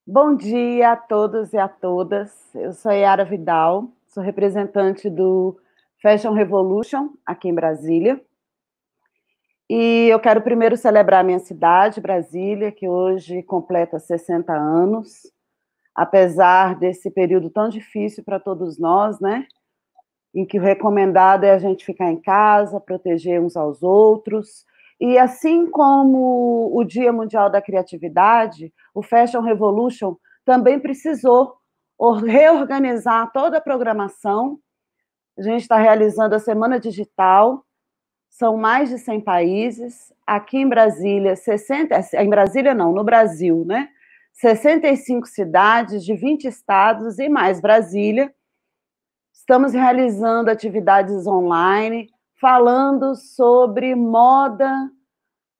Bom dia a todos e a todas. Eu sou Yara Vidal, sou representante do Fashion Revolution aqui em Brasília. E eu quero primeiro celebrar a minha cidade, Brasília, que hoje completa 60 anos, apesar desse período tão difícil para todos nós, né? Em que o recomendado é a gente ficar em casa, proteger uns aos outros. E assim como o Dia Mundial da Criatividade, o Fashion Revolution também precisou reorganizar toda a programação. A gente está realizando a Semana Digital, são mais de 100 países. Aqui em Brasília, 60, em Brasília não, no Brasil, né? 65 cidades de 20 estados e mais Brasília. Estamos realizando atividades online, falando sobre moda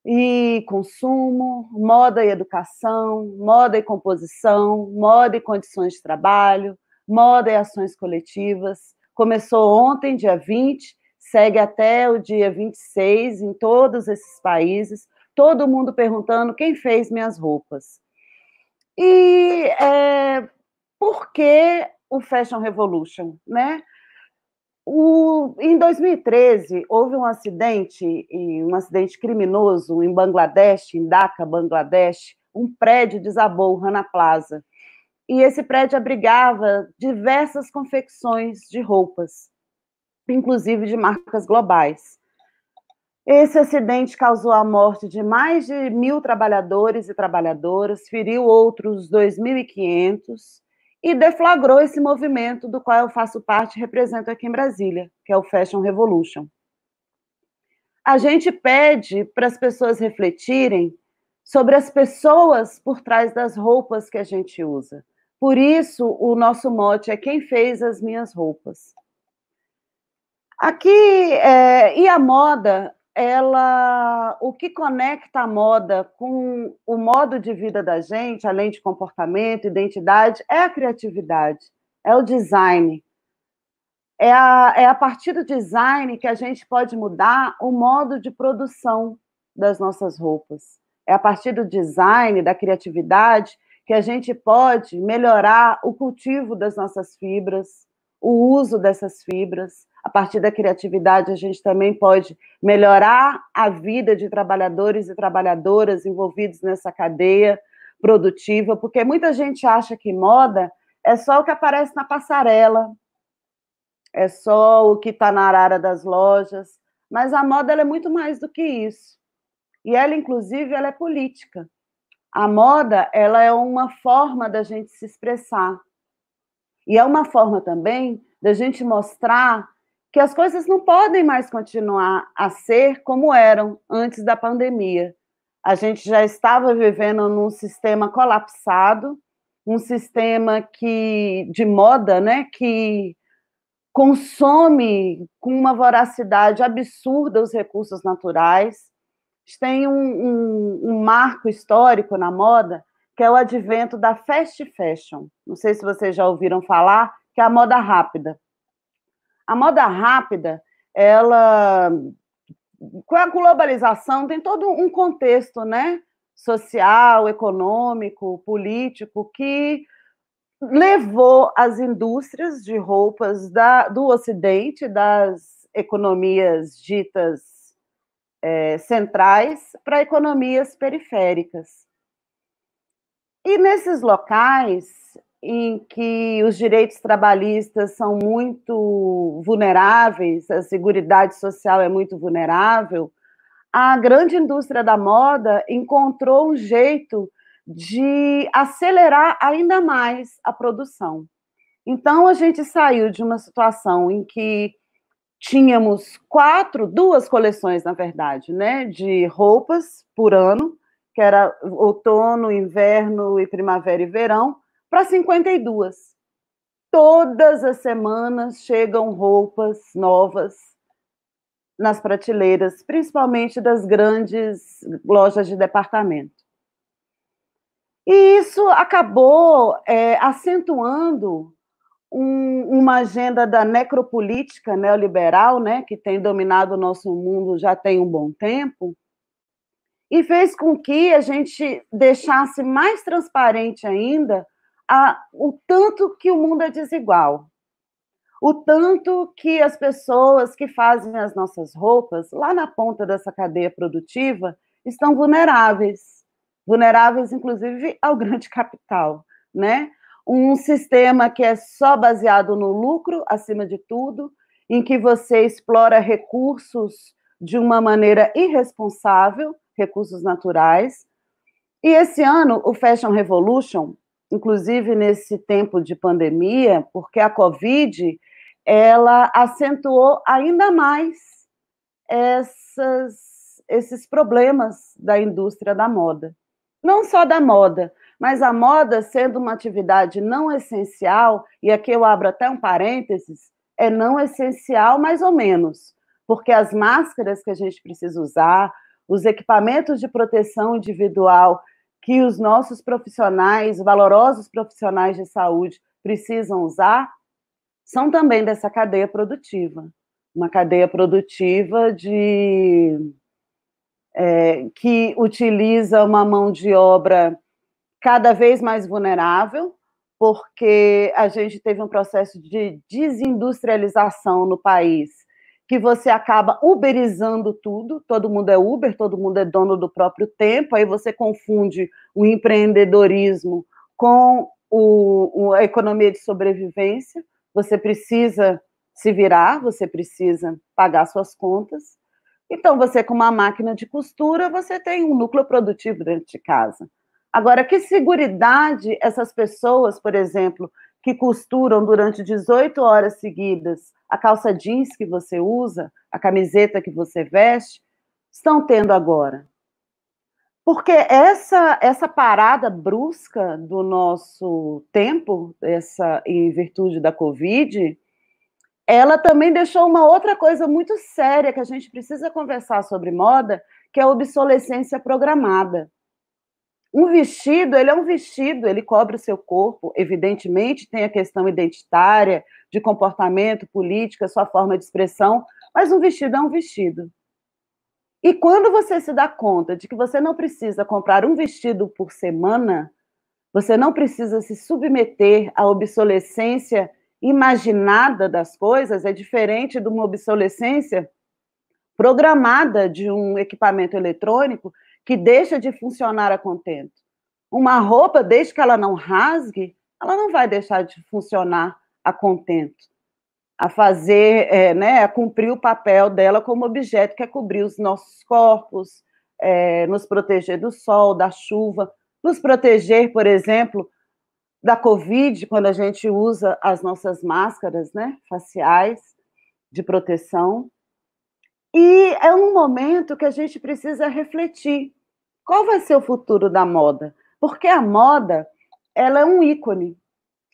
e consumo, moda e educação, moda e composição, moda e condições de trabalho, moda e ações coletivas. Começou ontem, dia 20, segue até o dia 26 em todos esses países, todo mundo perguntando quem fez minhas roupas. E por que o Fashion Revolution, né? Em 2013, houve um acidente criminoso em Bangladesh, em Dhaka, Bangladesh. Um prédio desabou, o Rana Plaza. E esse prédio abrigava diversas confecções de roupas, inclusive de marcas globais. Esse acidente causou a morte de mais de 1.000 trabalhadores e trabalhadoras, feriu outros 2.500 e deflagrou esse movimento do qual eu faço parte e represento aqui em Brasília, que é o Fashion Revolution. A gente pede para as pessoas refletirem sobre as pessoas por trás das roupas que a gente usa. Por isso, o nosso mote é quem fez as minhas roupas. Aqui, e a moda, o que conecta a moda com o modo de vida da gente, além de comportamento, identidade, é a criatividade, é o design. É a partir do design que a gente pode mudar o modo de produção das nossas roupas. É a partir do design, da criatividade, que a gente pode melhorar o cultivo das nossas fibras, o uso dessas fibras. A partir da criatividade, a gente também pode melhorar a vida de trabalhadores e trabalhadoras envolvidos nessa cadeia produtiva, porque muita gente acha que moda é só o que aparece na passarela, é só o que está na arara das lojas, mas a moda ela é muito mais do que isso. E ela, inclusive, ela é política. A moda ela é uma forma da gente se expressar. E é uma forma também da gente mostrar que as coisas não podem mais continuar a ser como eram antes da pandemia. A gente já estava vivendo num sistema colapsado, um sistema de moda, né, que consome com uma voracidade absurda os recursos naturais. Tem um marco histórico na moda, que é o advento da fast fashion. Não sei se vocês já ouviram falar, que é a moda rápida. A moda rápida, ela, com a globalização, tem todo um contexto, né, social, econômico, político, que levou as indústrias de roupas do Ocidente, das economias ditas centrais, para economias periféricas. E nesses locais em que os direitos trabalhistas são muito vulneráveis, a seguridade social é muito vulnerável, a grande indústria da moda encontrou um jeito de acelerar ainda mais a produção. Então, a gente saiu de uma situação em que tínhamos duas coleções, na verdade, né, de roupas por ano, que era outono, inverno e primavera e verão, para 52. Todas as semanas chegam roupas novas nas prateleiras, principalmente das grandes lojas de departamento. E isso acabou acentuando uma agenda da necropolítica neoliberal, né, que tem dominado o nosso mundo já tem um bom tempo, e fez com que a gente deixasse mais transparente ainda o tanto que o mundo é desigual, o tanto que as pessoas que fazem as nossas roupas, lá na ponta dessa cadeia produtiva, estão vulneráveis, inclusive, ao grande capital, né? Um sistema que é só baseado no lucro, acima de tudo, em que você explora recursos de uma maneira irresponsável, recursos naturais. E esse ano, o Fashion Revolution, inclusive nesse tempo de pandemia, porque a Covid, ela acentuou ainda mais esses problemas da indústria da moda. Não só da moda, mas a moda sendo uma atividade não essencial, e aqui eu abro até um parênteses, é não essencial mais ou menos, porque as máscaras que a gente precisa usar, os equipamentos de proteção individual que os nossos profissionais, valorosos profissionais de saúde, precisam usar, são também dessa cadeia produtiva. Uma cadeia produtiva que utiliza uma mão de obra cada vez mais vulnerável, porque a gente teve um processo de desindustrialização no país, que você acaba uberizando tudo, todo mundo é Uber, todo mundo é dono do próprio tempo, aí você confunde o empreendedorismo com a economia de sobrevivência, você precisa se virar, você precisa pagar suas contas. Então, você com uma máquina de costura, você tem um núcleo produtivo dentro de casa. Agora, que seguridade essas pessoas, por exemplo, que costuram durante 18 horas seguidas a calça jeans que você usa, a camiseta que você veste, estão tendo agora? Porque essa parada brusca do nosso tempo, em virtude da Covid, ela também deixou uma outra coisa muito séria que a gente precisa conversar sobre moda, que é a obsolescência programada. Um vestido, ele é um vestido, ele cobre o seu corpo, evidentemente tem a questão identitária, de comportamento, política, sua forma de expressão, mas um vestido é um vestido. E quando você se dá conta de que você não precisa comprar um vestido por semana, você não precisa se submeter à obsolescência imaginada das coisas, é diferente de uma obsolescência programada de um equipamento eletrônico que deixa de funcionar a contento. Uma roupa, desde que ela não rasgue, ela não vai deixar de funcionar a contento, a fazer, a cumprir o papel dela como objeto, que é cobrir os nossos corpos, nos proteger do sol, da chuva, nos proteger, por exemplo, da Covid, quando a gente usa as nossas máscaras, né, faciais de proteção. E é um momento que a gente precisa refletir. Qual vai ser o futuro da moda? Porque a moda, ela é um ícone.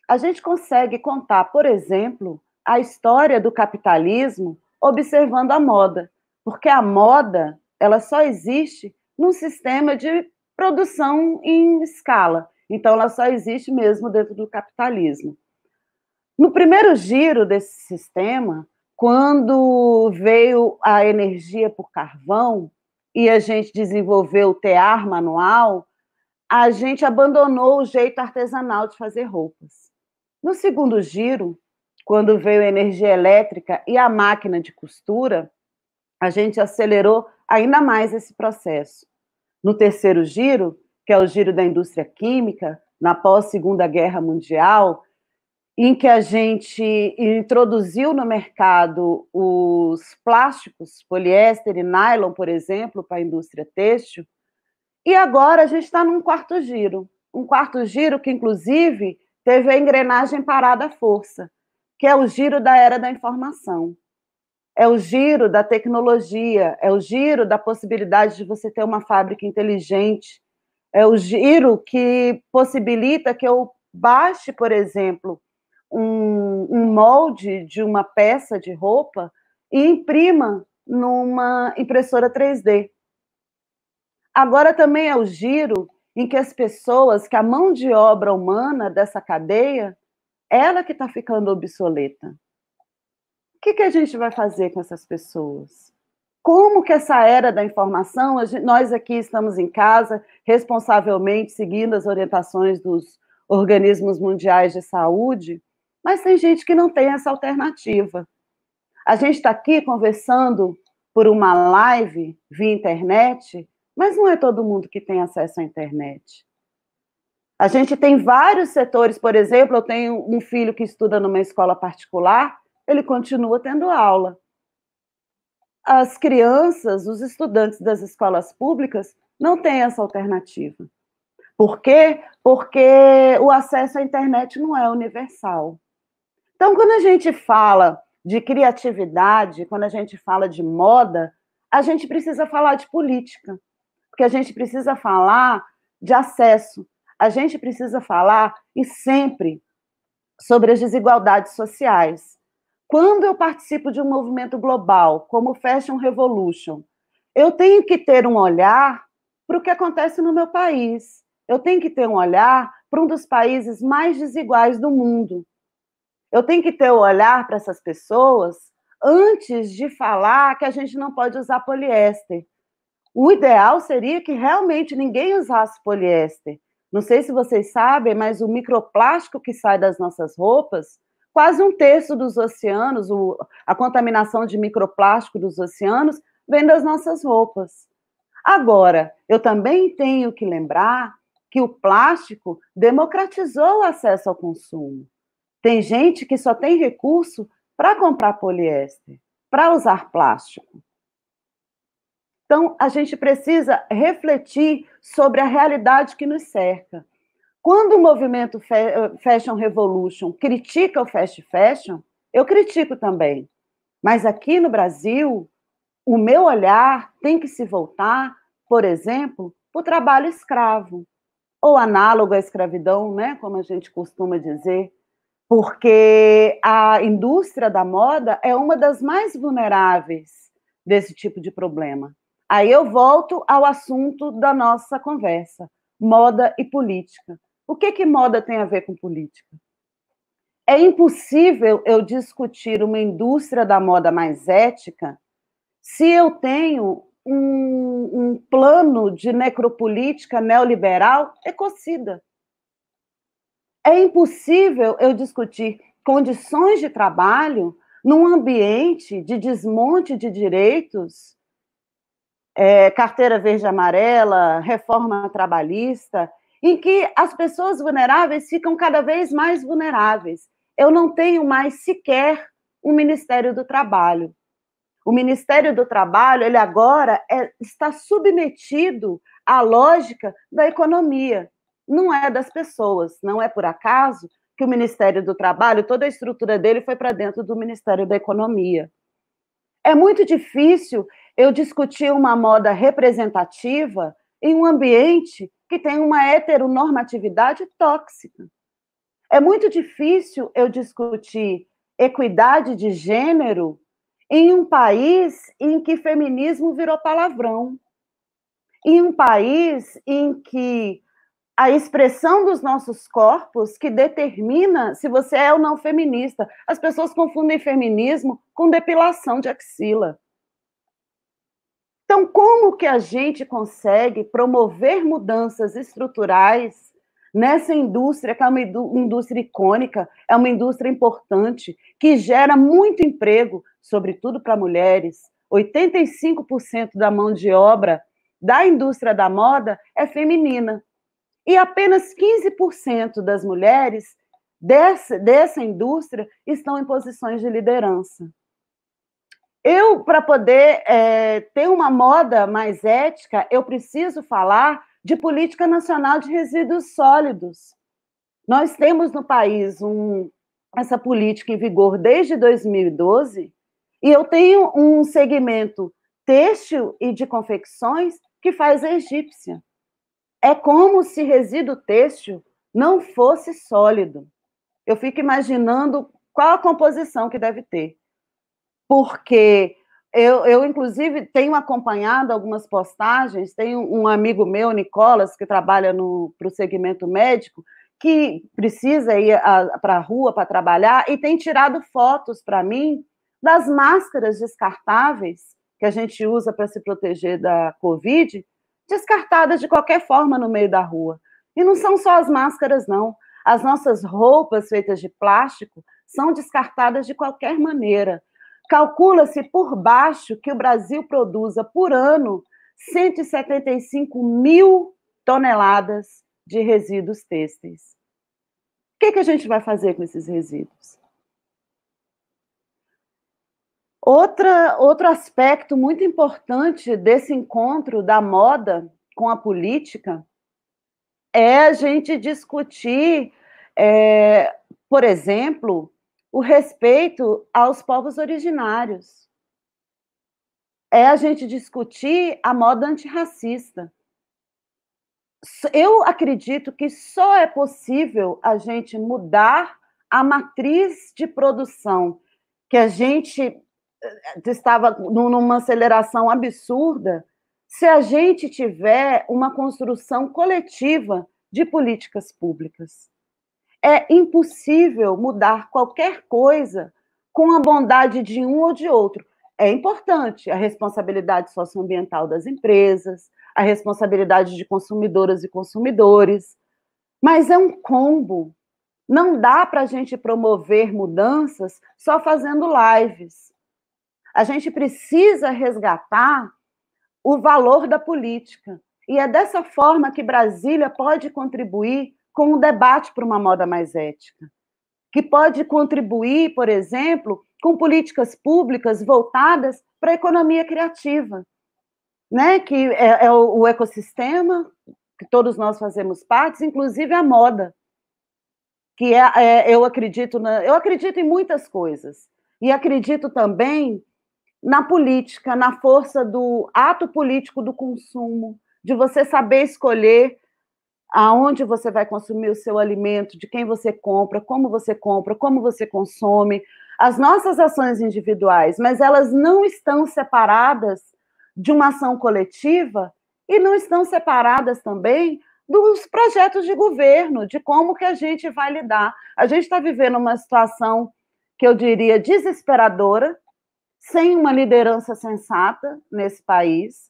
A gente consegue contar, por exemplo, a história do capitalismo observando a moda. Porque a moda, ela só existe num sistema de produção em escala. Então, ela só existe mesmo dentro do capitalismo. No primeiro giro desse sistema, quando veio a energia por carvão e a gente desenvolveu o tear manual, a gente abandonou o jeito artesanal de fazer roupas. No segundo giro, quando veio a energia elétrica e a máquina de costura, a gente acelerou ainda mais esse processo. No terceiro giro, que é o giro da indústria química, na pós-Segunda Guerra Mundial, em que a gente introduziu no mercado os plásticos, poliéster e nylon, por exemplo, para a indústria têxtil, e agora a gente está num quarto giro. Um quarto giro que, inclusive, teve a engrenagem parada à força, que é o giro da era da informação. É o giro da tecnologia, é o giro da possibilidade de você ter uma fábrica inteligente, é o giro que possibilita que eu baixe, por exemplo, um molde de uma peça de roupa e imprima numa impressora 3D. Agora também é o giro em que as pessoas, que a mão de obra humana dessa cadeia, ela que está ficando obsoleta. O que a gente vai fazer com essas pessoas? Como que essa era da informação, nós aqui estamos em casa, responsavelmente seguindo as orientações dos organismos mundiais de saúde, mas tem gente que não tem essa alternativa. A gente está aqui conversando por uma live via internet, mas não é todo mundo que tem acesso à internet. A gente tem vários setores, por exemplo, eu tenho um filho que estuda numa escola particular, ele continua tendo aula. As crianças, os estudantes das escolas públicas não têm essa alternativa. Por quê? Porque o acesso à internet não é universal. Então, quando a gente fala de criatividade, quando a gente fala de moda, a gente precisa falar de política, porque a gente precisa falar de acesso, a gente precisa falar, e sempre, sobre as desigualdades sociais. Quando eu participo de um movimento global, como o Fashion Revolution, eu tenho que ter um olhar para o que acontece no meu país. Eu tenho que ter um olhar para um dos países mais desiguais do mundo. Eu tenho que ter um olhar para essas pessoas antes de falar que a gente não pode usar poliéster. O ideal seria que realmente ninguém usasse poliéster. Não sei se vocês sabem, mas o microplástico que sai das nossas roupas, quase um terço dos oceanos, a contaminação de microplástico dos oceanos, vem das nossas roupas. Agora, eu também tenho que lembrar que o plástico democratizou o acesso ao consumo. Tem gente que só tem recurso para comprar poliéster, para usar plástico. Então, a gente precisa refletir sobre a realidade que nos cerca. Quando o movimento Fashion Revolution critica o fast fashion, eu critico também. Mas aqui no Brasil, o meu olhar tem que se voltar, por exemplo, para o trabalho escravo, ou análogo à escravidão, né, como a gente costuma dizer, porque a indústria da moda é uma das mais vulneráveis desse tipo de problema. Aí eu volto ao assunto da nossa conversa, moda e política. O que moda tem a ver com política? É impossível eu discutir uma indústria da moda mais ética se eu tenho um plano de necropolítica neoliberal ecocida. É impossível eu discutir condições de trabalho num ambiente de desmonte de direitos, carteira verde e amarela, reforma trabalhista, em que as pessoas vulneráveis ficam cada vez mais vulneráveis. Eu não tenho mais sequer um Ministério do Trabalho. O Ministério do Trabalho, ele agora está submetido à lógica da economia, não é das pessoas. Não é por acaso que o Ministério do Trabalho, toda a estrutura dele foi para dentro do Ministério da Economia. É muito difícil eu discutir uma moda representativa em um ambiente que tem uma heteronormatividade tóxica. É muito difícil eu discutir equidade de gênero em um país em que feminismo virou palavrão, em um país em que a expressão dos nossos corpos que determina se você é ou não feminista. As pessoas confundem feminismo com depilação de axila. Então, como que a gente consegue promover mudanças estruturais nessa indústria, que é uma indústria icônica, é uma indústria importante, que gera muito emprego, sobretudo para mulheres? 85% da mão de obra da indústria da moda é feminina. E apenas 15% das mulheres dessa indústria estão em posições de liderança. Eu, para poder ter uma moda mais ética, eu preciso falar de política nacional de resíduos sólidos. Nós temos no país essa política em vigor desde 2012, e eu tenho um segmento têxtil e de confecções que faz a egípcia. É como se resíduo têxtil não fosse sólido. Eu fico imaginando qual a composição que deve ter. Porque eu inclusive, tenho acompanhado algumas postagens, tem um amigo meu, Nicolas, que trabalha para o segmento médico, que precisa ir para a rua para trabalhar, e tem tirado fotos para mim das máscaras descartáveis que a gente usa para se proteger da Covid, descartadas de qualquer forma no meio da rua. E não são só as máscaras, não. As nossas roupas feitas de plástico são descartadas de qualquer maneira. Calcula-se por baixo que o Brasil produza por ano 175 mil toneladas de resíduos têxteis. O que a gente vai fazer com esses resíduos? Outro aspecto muito importante desse encontro da moda com a política é a gente discutir, por exemplo, o respeito aos povos originários. É a gente discutir a moda antirracista. Eu acredito que só é possível a gente mudar a matriz de produção, que a gente estava numa aceleração absurda, se a gente tiver uma construção coletiva de políticas públicas. É impossível mudar qualquer coisa com a bondade de um ou de outro. É importante a responsabilidade socioambiental das empresas, a responsabilidade de consumidoras e consumidores, mas é um combo. Não dá para a gente promover mudanças só fazendo lives. A gente precisa resgatar o valor da política. E é dessa forma que Brasília pode contribuir com o debate para uma moda mais ética, que pode contribuir, por exemplo, com políticas públicas voltadas para a economia criativa, né? Que é o ecossistema, que todos nós fazemos parte, inclusive a moda, que eu acredito em muitas coisas, e acredito também na política, na força do ato político do consumo, de você saber escolher aonde você vai consumir o seu alimento, de quem você compra, como você consome, as nossas ações individuais, mas elas não estão separadas de uma ação coletiva e não estão separadas também dos projetos de governo, de como que a gente vai lidar. A gente está vivendo uma situação que eu diria desesperadora, sem uma liderança sensata nesse país.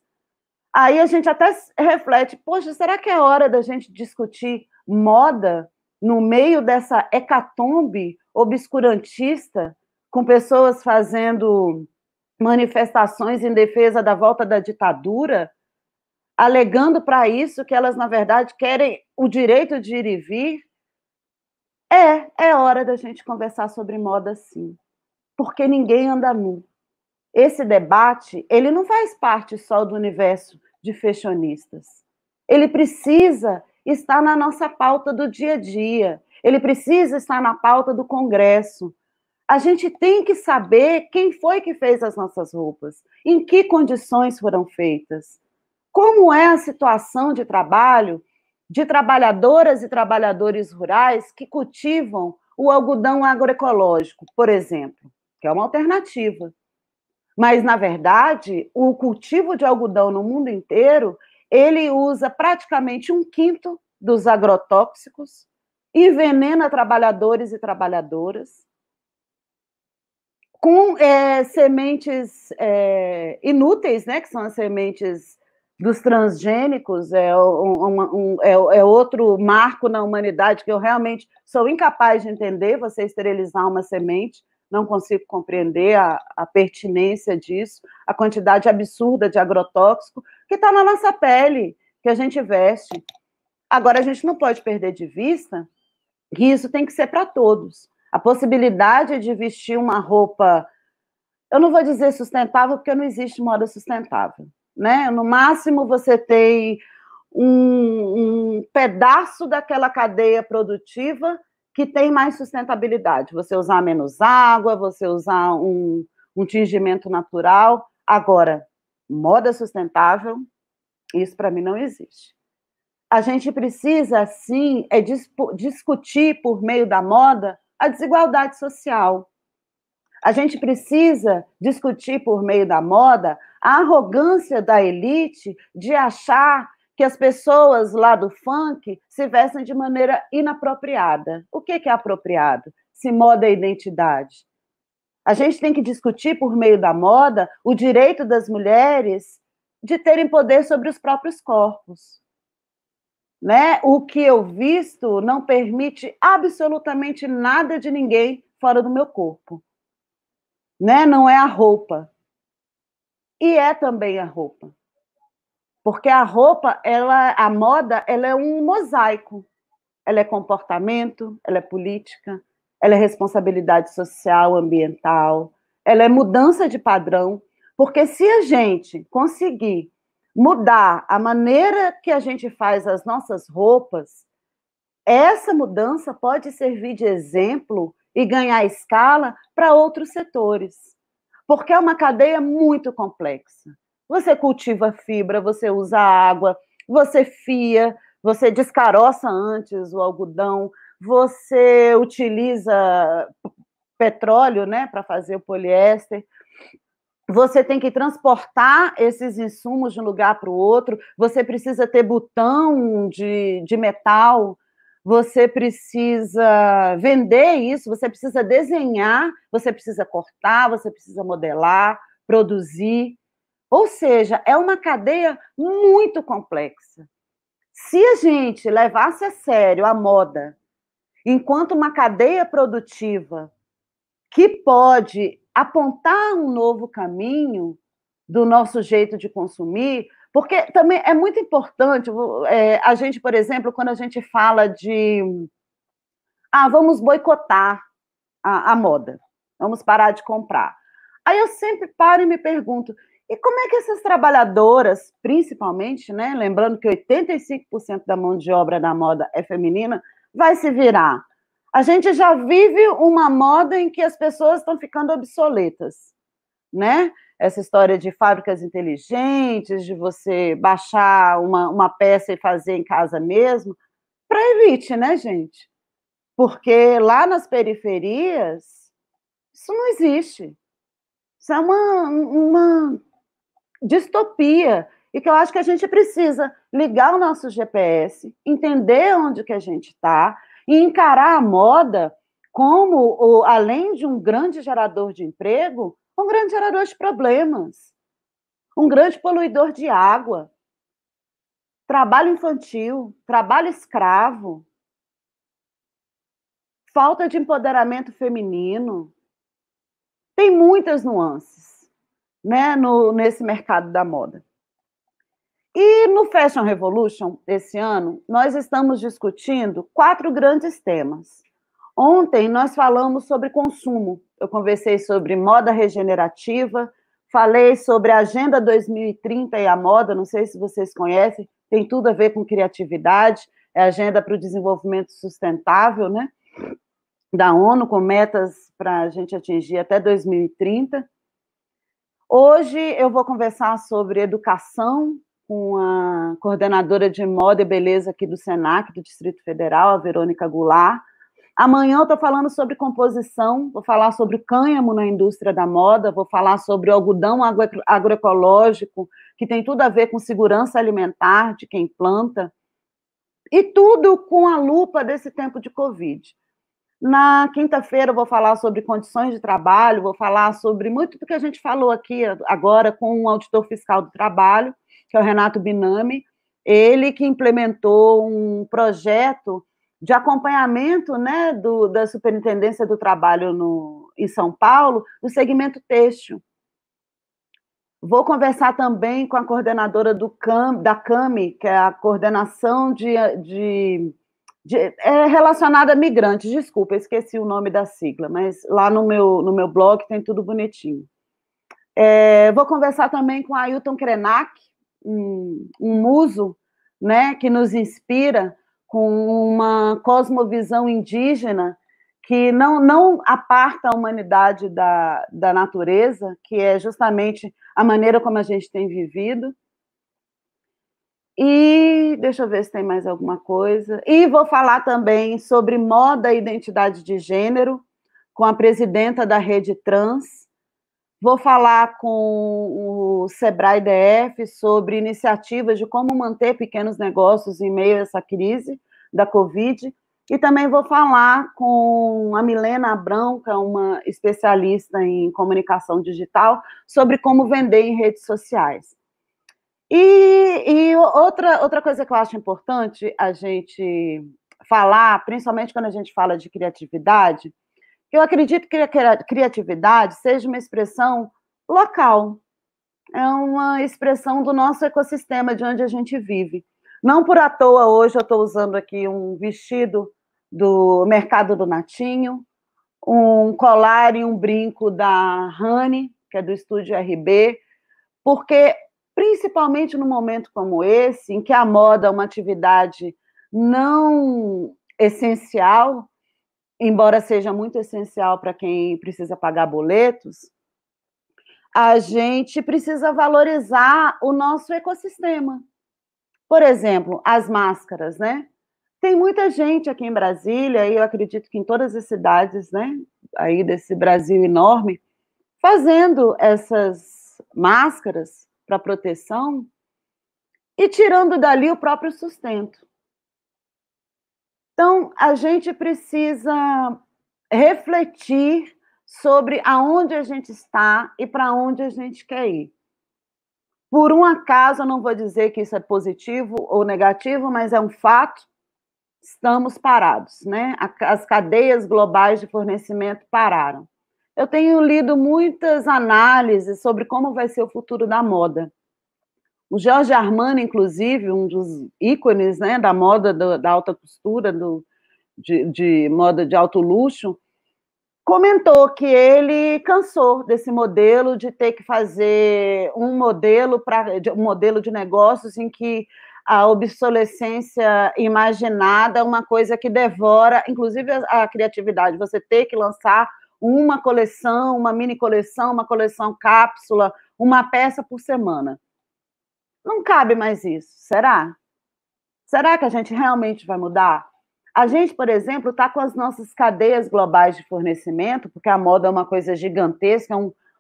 Aí a gente até reflete, poxa, será que é hora da gente discutir moda no meio dessa hecatombe obscurantista, com pessoas fazendo manifestações em defesa da volta da ditadura, alegando para isso que elas, na verdade, querem o direito de ir e vir? É hora da gente conversar sobre moda, sim, porque ninguém anda nu. Esse debate, ele não faz parte só do universo de fashionistas. Ele precisa estar na nossa pauta do dia a dia. Ele precisa estar na pauta do Congresso. A gente tem que saber quem foi que fez as nossas roupas, em que condições foram feitas, como é a situação de trabalho de trabalhadoras e trabalhadores rurais que cultivam o algodão agroecológico, por exemplo, que é uma alternativa. Mas, na verdade, o cultivo de algodão no mundo inteiro, ele usa praticamente 1/5 dos agrotóxicos, envenena trabalhadores e trabalhadoras, com sementes inúteis, né, que são as sementes dos transgênicos, é outro marco na humanidade que eu realmente sou incapaz de entender, você esterilizar uma semente, não consigo compreender a pertinência disso, a quantidade absurda de agrotóxico que está na nossa pele, que a gente veste. Agora, a gente não pode perder de vista que isso tem que ser para todos. A possibilidade de vestir uma roupa, eu não vou dizer sustentável, porque não existe moda sustentável, né? No máximo, você tem um pedaço daquela cadeia produtiva que tem mais sustentabilidade. Você usar menos água, você usar um tingimento natural. Agora, moda sustentável, isso para mim não existe. A gente precisa, sim, discutir por meio da moda a desigualdade social. A gente precisa discutir por meio da moda a arrogância da elite de achar que as pessoas lá do funk se vestem de maneira inapropriada. O que é apropriado? Se moda é identidade. A gente tem que discutir, por meio da moda, o direito das mulheres de terem poder sobre os próprios corpos. Né? O que eu visto não permite absolutamente nada de ninguém fora do meu corpo. Né? Não é a roupa. E é também a roupa. Porque a roupa, a moda, ela é um mosaico. Ela é comportamento, ela é política, ela é responsabilidade social, ambiental, ela é mudança de padrão. Porque se a gente conseguir mudar a maneira que a gente faz as nossas roupas, essa mudança pode servir de exemplo e ganhar escala para outros setores. Porque é uma cadeia muito complexa. Você cultiva fibra, você usa água, você fia, você descaroça antes o algodão, você utiliza petróleo, né, para fazer o poliéster. Você tem que transportar esses insumos de um lugar para o outro, você precisa ter botão de metal, você precisa vender isso, você precisa desenhar, você precisa cortar, você precisa modelar, produzir. Ou seja, é uma cadeia muito complexa. Se a gente levasse a sério a moda enquanto uma cadeia produtiva que pode apontar um novo caminho do nosso jeito de consumir, porque também é muito importante a gente, por exemplo, quando a gente fala de vamos boicotar a moda, vamos parar de comprar. Aí eu sempre paro e me pergunto, e como é que essas trabalhadoras, principalmente, né, lembrando que 85% da mão de obra da moda é feminina, vai se virar? A gente já vive uma moda em que as pessoas estão ficando obsoletas, né? Essa história de fábricas inteligentes, de você baixar uma peça e fazer em casa mesmo, para a elite, né, gente? Porque lá nas periferias, isso não existe. Isso é uma distopia. E que eu acho que a gente precisa ligar o nosso GPS, entender onde que a gente está e encarar a moda como, além de um grande gerador de emprego, um grande gerador de problemas, um grande poluidor de água, trabalho infantil, trabalho escravo, falta de empoderamento feminino. Tem muitas nuances, né, nesse mercado da moda. E no Fashion Revolution, esse ano, nós estamos discutindo 4 grandes temas. Ontem nós falamos sobre consumo, eu conversei sobre moda regenerativa, falei sobre a Agenda 2030 e a moda, não sei se vocês conhecem, tem tudo a ver com criatividade, é a Agenda para o Desenvolvimento Sustentável, né, da ONU, com metas para a gente atingir até 2030. Hoje eu vou conversar sobre educação com a coordenadora de moda e beleza aqui do SENAC, do Distrito Federal, a Verônica Goulart. Amanhã eu estou falando sobre composição, vou falar sobre cânhamo na indústria da moda, vou falar sobre o algodão agroecológico, que tem tudo a ver com segurança alimentar de quem planta, e tudo com a lupa desse tempo de Covid. Na quinta-feira eu vou falar sobre condições de trabalho, vou falar sobre muito do que a gente falou aqui agora com o auditor fiscal do trabalho, que é o Renato Binami, ele que implementou um projeto de acompanhamento, né, da Superintendência do Trabalho em São Paulo, do segmento têxtil. Vou conversar também com a coordenadora da CAMI, que é a coordenação relacionada a migrantes, desculpa, esqueci o nome da sigla, mas lá no meu blog tem tudo bonitinho. Vou conversar também com a Ailton Krenak, um muso, né, que nos inspira com uma cosmovisão indígena que não aparta a humanidade da natureza, que é justamente a maneira como a gente tem vivido. E deixa eu ver se tem mais alguma coisa. E vou falar também sobre moda e identidade de gênero, com a presidenta da Rede Trans. Vou falar com o Sebrae DF sobre iniciativas de como manter pequenos negócios em meio a essa crise da Covid. E também vou falar com a Milena Abrão, que é uma especialista em comunicação digital, sobre como vender em redes sociais. E outra coisa que eu acho importante a gente falar, principalmente quando a gente fala de criatividade, eu acredito que a criatividade seja uma expressão local, é uma expressão do nosso ecossistema, de onde a gente vive. Não por à toa, hoje eu estou usando aqui um vestido do Mercado do Natinho, um colar e um brinco da Rani, que é do Estúdio RB, porque, principalmente num momento como esse, em que a moda é uma atividade não essencial, embora seja muito essencial para quem precisa pagar boletos, a gente precisa valorizar o nosso ecossistema. Por exemplo, as máscaras, né? Tem muita gente aqui em Brasília, e eu acredito que em todas as cidades, né, aí desse Brasil enorme, fazendo essas máscaras para proteção e tirando dali o próprio sustento. Então, a gente precisa refletir sobre aonde a gente está e para onde a gente quer ir. Por um acaso, eu não vou dizer que isso é positivo ou negativo, mas é um fato, estamos parados, né? As cadeias globais de fornecimento pararam. Eu tenho lido muitas análises sobre como vai ser o futuro da moda. O Giorgio Armani, inclusive, um dos ícones, né, da moda da alta costura, de moda de alto luxo, comentou que ele cansou desse modelo de ter que fazer um modelo de negócios em que a obsolescência imaginada é uma coisa que devora, inclusive a criatividade, você ter que lançar uma coleção, uma mini coleção, uma coleção cápsula, uma peça por semana. Não cabe mais isso, será? Será que a gente realmente vai mudar? A gente, por exemplo, está com as nossas cadeias globais de fornecimento, porque a moda é uma coisa gigantesca,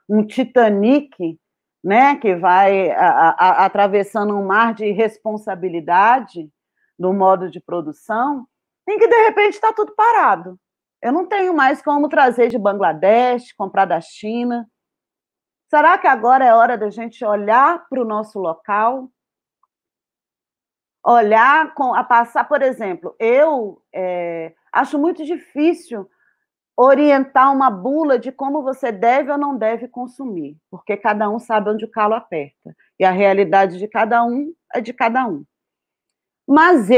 um Titanic, né, que vai atravessando um mar de responsabilidade no modo de produção, em que, de repente, está tudo parado. Eu não tenho mais como trazer de Bangladesh, comprar da China. Será que agora é hora da gente olhar para o nosso local? Olhar, a passar, por exemplo, eu acho muito difícil orientar uma bula de como você deve ou não deve consumir, porque cada um sabe onde o calo aperta, e a realidade de cada um é de cada um. Mas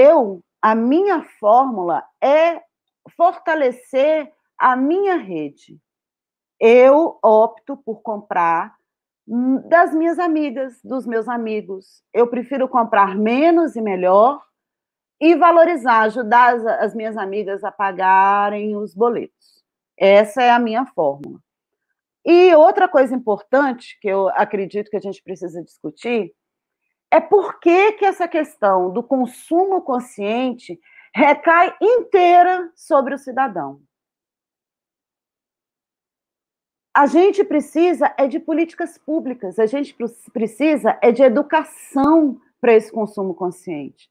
a minha fórmula é fortalecer a minha rede. Eu opto por comprar das minhas amigas, dos meus amigos. Eu prefiro comprar menos e melhor e valorizar, ajudar as minhas amigas a pagarem os boletos. Essa é a minha fórmula. E outra coisa importante que eu acredito que a gente precisa discutir é por que essa questão do consumo consciente recai inteira sobre o cidadão. A gente precisa de políticas públicas, a gente precisa de educação para esse consumo consciente.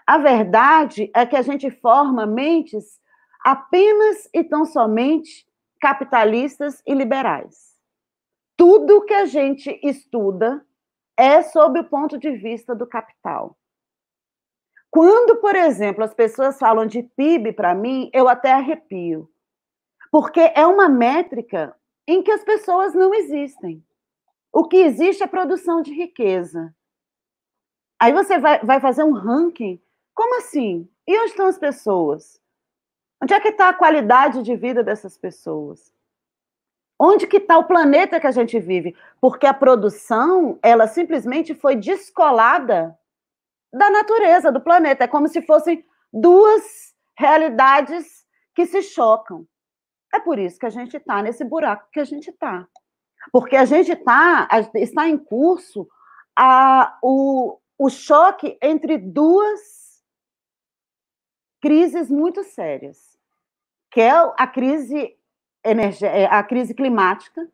A verdade é que a gente forma mentes apenas e tão somente capitalistas e liberais. Tudo que a gente estuda é sob o ponto de vista do capital. Quando, por exemplo, as pessoas falam de PIB, para mim, eu até arrepio, porque é uma métrica em que as pessoas não existem. O que existe é produção de riqueza. Aí você vai fazer um ranking. Como assim? E onde estão as pessoas? Onde é que está a qualidade de vida dessas pessoas? Onde que está o planeta que a gente vive? Porque a produção, ela simplesmente foi descolada da natureza, do planeta. É como se fossem duas realidades que se chocam. É por isso que a gente está nesse buraco que a gente está. Porque a gente está em curso o choque entre duas crises muito sérias, que é a crise climática.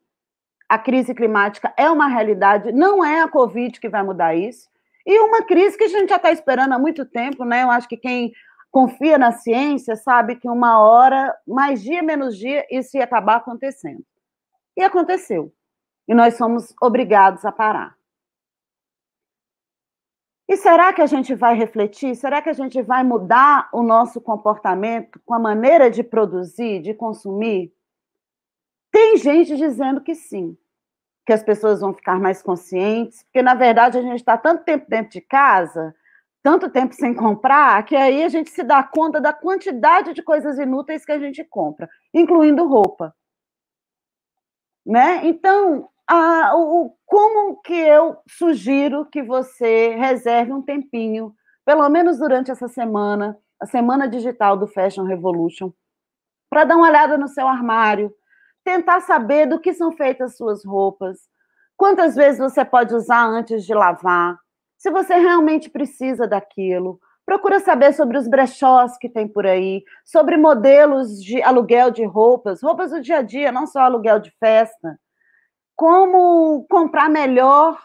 A crise climática é uma realidade, não é a Covid que vai mudar isso, e uma crise que a gente já está esperando há muito tempo, né? Eu acho que confia na ciência sabe que uma hora, mais dia, menos dia, isso ia acabar acontecendo. E aconteceu. E nós somos obrigados a parar. E será que a gente vai refletir? Será que a gente vai mudar o nosso comportamento com a maneira de produzir, de consumir? Tem gente dizendo que sim, que as pessoas vão ficar mais conscientes, porque, na verdade, a gente está tanto tempo dentro de casa, tanto tempo sem comprar, que aí a gente se dá conta da quantidade de coisas inúteis que a gente compra, incluindo roupa. Né? Então, como que eu sugiro que você reserve um tempinho, pelo menos durante essa semana, a semana digital do Fashion Revolution, para dar uma olhada no seu armário, tentar saber do que são feitas as suas roupas, quantas vezes você pode usar antes de lavar, se você realmente precisa daquilo. Procura saber sobre os brechós que tem por aí, sobre modelos de aluguel de roupas, roupas do dia a dia, não só aluguel de festa. Como comprar melhor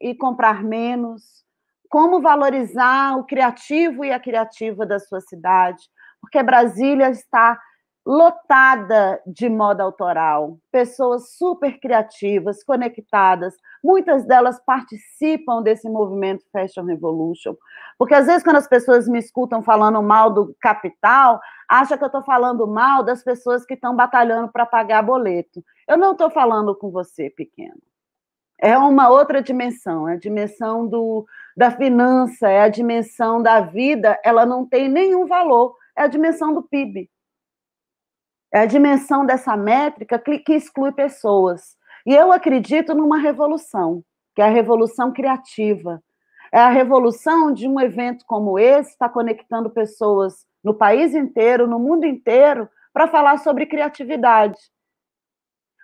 e comprar menos, como valorizar o criativo e a criativa da sua cidade, porque Brasília está lotada de moda autoral, pessoas super criativas, conectadas, muitas delas participam desse movimento Fashion Revolution, porque às vezes quando as pessoas me escutam falando mal do capital, acham que eu estou falando mal das pessoas que estão batalhando para pagar boleto. Eu não estou falando com você, pequeno. É uma outra dimensão, é a dimensão da finança, é a dimensão da vida, ela não tem nenhum valor, é a dimensão do PIB. É a dimensão dessa métrica que exclui pessoas. E eu acredito numa revolução, que é a revolução criativa. É a revolução de um evento como esse, está conectando pessoas no país inteiro, no mundo inteiro, para falar sobre criatividade.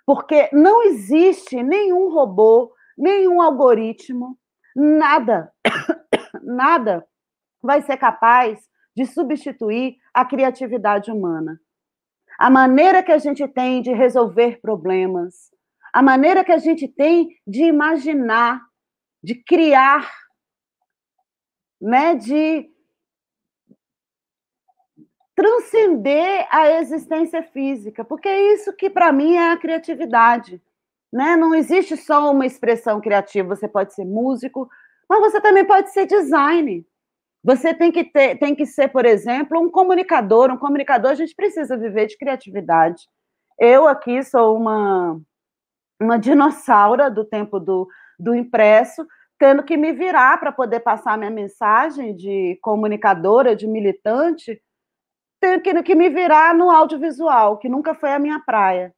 Porque não existe nenhum robô, nenhum algoritmo, nada, nada vai ser capaz de substituir a criatividade humana. A maneira que a gente tem de resolver problemas, a maneira que a gente tem de imaginar, de criar, né, de transcender a existência física, porque é isso que, para mim, é a criatividade. Né? Não existe só uma expressão criativa, você pode ser músico, mas você também pode ser designer. Você tem que ser, por exemplo, um comunicador. Um comunicador, a gente precisa viver de criatividade. Eu aqui sou uma dinossauro do tempo do impresso, tendo que me virar para poder passar minha mensagem de comunicadora, de militante, tendo que me virar no audiovisual, que nunca foi a minha praia.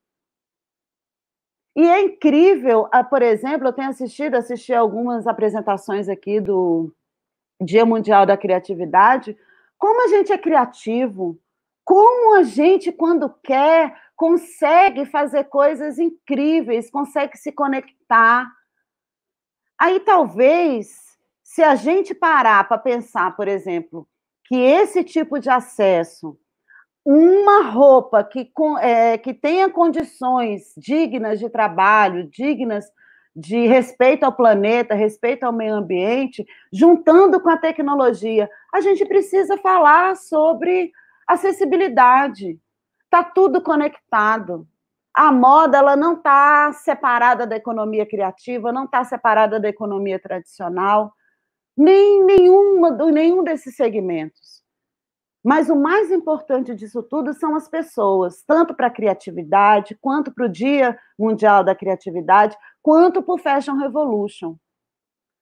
E é incrível, por exemplo, eu tenho assisti algumas apresentações aqui do Dia Mundial da Criatividade, como a gente é criativo, como a gente, quando quer, consegue fazer coisas incríveis, consegue se conectar. Aí, talvez, se a gente parar para pensar, por exemplo, que esse tipo de acesso, uma roupa que tenha condições dignas de trabalho, dignas de respeito ao planeta, respeito ao meio ambiente, juntando com a tecnologia, a gente precisa falar sobre acessibilidade. Está tudo conectado. A moda ela não está separada da economia criativa, não está separada da economia tradicional, nenhum desses segmentos. Mas o mais importante disso tudo são as pessoas, tanto para a criatividade, quanto para o Dia Mundial da Criatividade, quanto para o Fashion Revolution.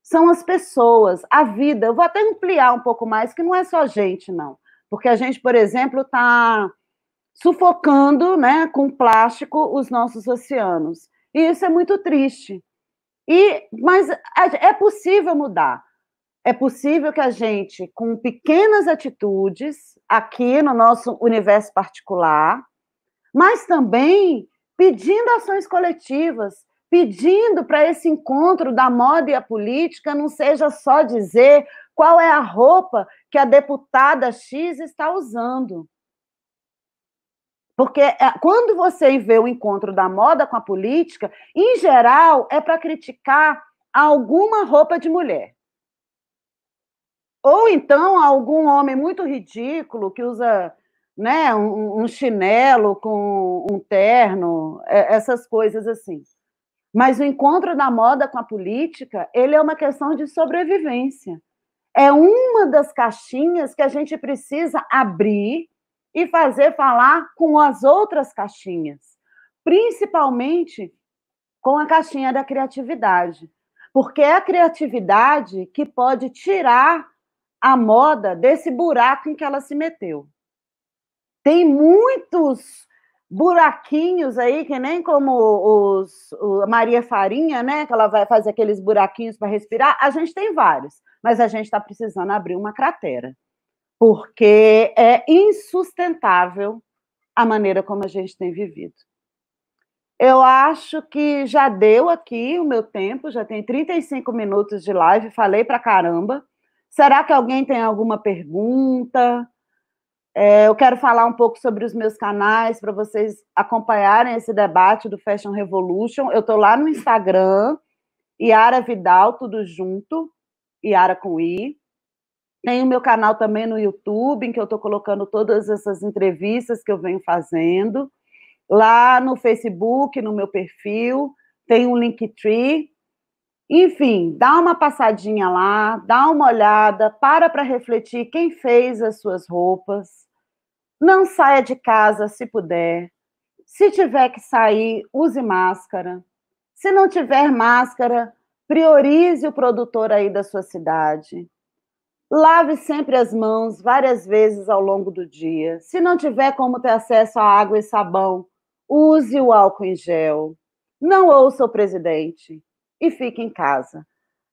São as pessoas, a vida. Eu vou até ampliar um pouco mais, que não é só gente, não. Porque a gente, por exemplo, está sufocando, né, com plástico os nossos oceanos. E isso é muito triste. Mas é possível mudar. É possível que a gente, com pequenas atitudes, aqui no nosso universo particular, mas também pedindo ações coletivas, pedindo para esse encontro da moda e a política não seja só dizer qual é a roupa que a deputada X está usando. Porque quando você vê o encontro da moda com a política, em geral, é para criticar alguma roupa de mulher. Ou então algum homem muito ridículo que usa, né, um chinelo com um terno, essas coisas assim. Mas o encontro da moda com a política, ele é uma questão de sobrevivência. É uma das caixinhas que a gente precisa abrir e fazer falar com as outras caixinhas, principalmente com a caixinha da criatividade, porque é a criatividade que pode tirar a moda desse buraco em que ela se meteu. Tem muitos buraquinhos aí, que nem como a Maria Farinha, né? Que ela vai fazer aqueles buraquinhos para respirar. A gente tem vários, mas a gente está precisando abrir uma cratera, porque é insustentável a maneira como a gente tem vivido. Eu acho que já deu aqui o meu tempo, já tem 35 minutos de live, falei pra caramba. Será que alguém tem alguma pergunta? Eu quero falar um pouco sobre os meus canais para vocês acompanharem esse debate do Fashion Revolution. Eu estou lá no Instagram, Yara Vidal, tudo junto, Yara com I. Tem o meu canal também no YouTube, em que eu estou colocando todas essas entrevistas que eu venho fazendo. Lá no Facebook, no meu perfil, tem um Linktree. Enfim, dá uma passadinha lá, dá uma olhada, para refletir quem fez as suas roupas. Não saia de casa se puder. Se tiver que sair, use máscara. Se não tiver máscara, priorize o produtor aí da sua cidade. Lave sempre as mãos várias vezes ao longo do dia. Se não tiver como ter acesso a água e sabão, use o álcool em gel. Não ouça o presidente e fique em casa.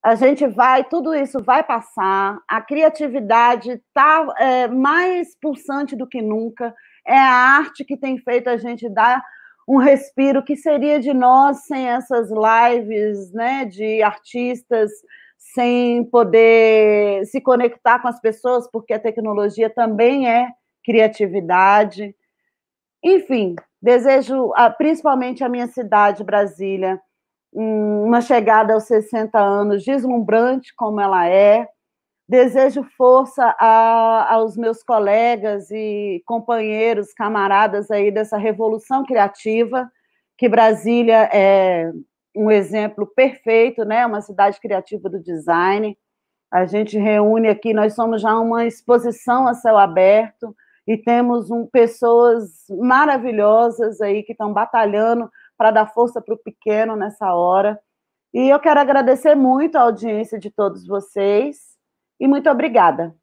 A gente vai, tudo isso vai passar, a criatividade está mais pulsante do que nunca, é a arte que tem feito a gente dar um respiro, que seria de nós sem essas lives, né, de artistas, sem poder se conectar com as pessoas, porque a tecnologia também é criatividade. Enfim, desejo, principalmente a minha cidade, Brasília, uma chegada aos 60 anos deslumbrante como ela é. Desejo força aos meus colegas e companheiros, camaradas aí dessa revolução criativa, que Brasília é um exemplo perfeito, né? Uma cidade criativa do design. A gente reúne aqui, nós somos já uma exposição a céu aberto e temos pessoas maravilhosas aí que estão batalhando para dar força para o pequeno nessa hora. E eu quero agradecer muito a audiência de todos vocês e muito obrigada.